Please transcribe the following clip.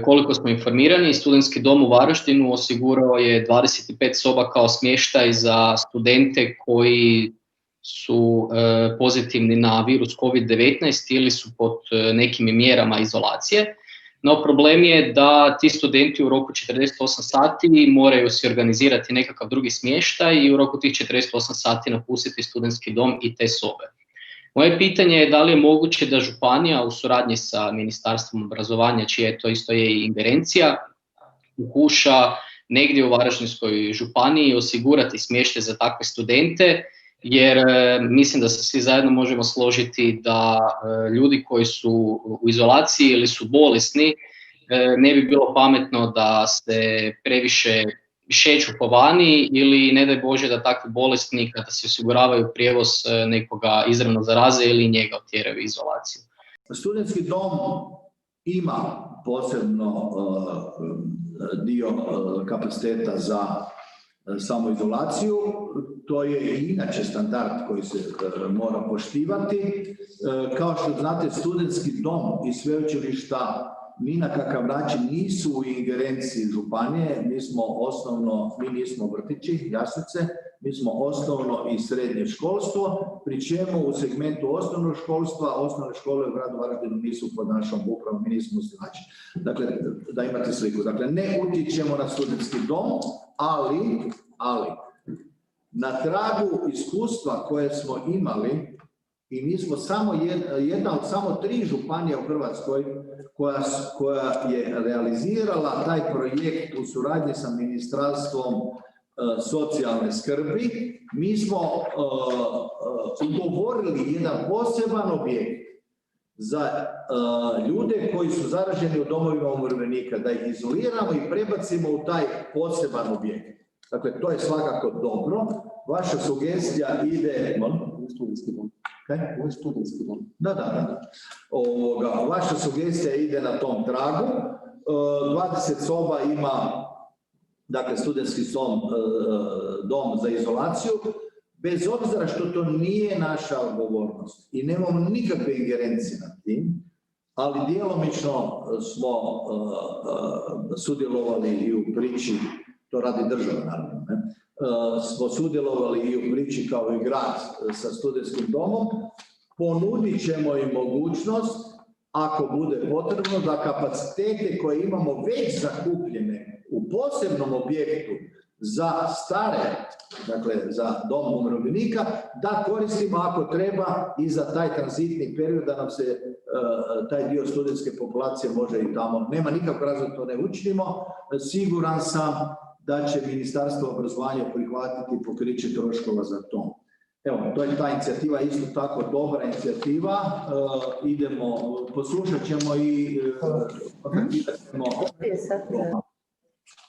Koliko smo informirani, Studentski dom u Varaždinu osigurao je 25 soba kao smještaj za studente koji su pozitivni na virus COVID-19 ili su pod nekim mjerama izolacije. No problem je da ti studenti u roku 48 sati moraju si organizirati nekakav drugi smještaj i u roku tih 48 sati napustiti studentski dom i te sobe. Moje pitanje je da li je moguće da županija u suradnji sa Ministarstvom obrazovanja, čija je to isto je ingerencija, pokuša negdje u Varaždinskoj županiji osigurati smještaj za takve studente, jer mislim da se svi zajedno možemo složiti da ljudi koji su u izolaciji ili su bolesni, ne bi bilo pametno da se previše šeću po vani ili ne daj Bože da takvi bolesni kada se osiguravaju prijevoz nekoga izravno zaraze ili njega otjeraju u izolaciju. Studentski dom ima posebno dio kapaciteta za samoizolaciju, to je i inače standard koji se mora poštivati. Kao što znate, studentski dom i sveučilišta ni na kakav način nisu u ingerenciji županije, mi nismo vrtići, jaslice, mi smo osnovno i srednje školstvo, pri čemu u segmentu osnovnog školstva, osnovne škole u gradu Varaždinu nisu pod našom upravom, mi nismo osnivači. Dakle, da imate sliku. Dakle, ne utječemo na studentski dom, ali na tragu iskustva koje smo imali, i mi smo jedna od samo 3 županije u Hrvatskoj koja je realizirala taj projekt u suradnji sa Ministarstvom socijalne skrbi. Mi smo ugovorili jedan poseban objekt za ljude koji su zaraženi u domovima umirovljenika, da ih izoliramo i prebacimo u taj poseban objekt. Dakle, to je svakako dobro. Vaša sugestija ide... Ovo je studentski dom. Da. Vaša sugestija ide na tom tragu. 20 soba ima, dakle, studentski dom za izolaciju, bez obzira što to nije naša odgovornost i nemamo nikakve ingerencije nad tim, ali djelomično smo sudjelovali i u priči, to radi država naravno, smo sudjelovali i u priči kao i grad sa studentskim domom. Ponudit ćemo im mogućnost, ako bude potrebno, da kapacitete koje imamo već zakupljene u posebnom objektu za stare, dakle za dom umirovljenika, da koristimo ako treba i za taj tranzitni period, da nam se taj dio studentske populacije može i tamo. Nema nikakvog razloga to ne učinimo. Siguran sam da će Ministarstvo obrazovanja prihvatiti pokriće troškova za to. Evo, to je ta inicijativa, isto tako dobra inicijativa. Idemo, poslušat ćemo i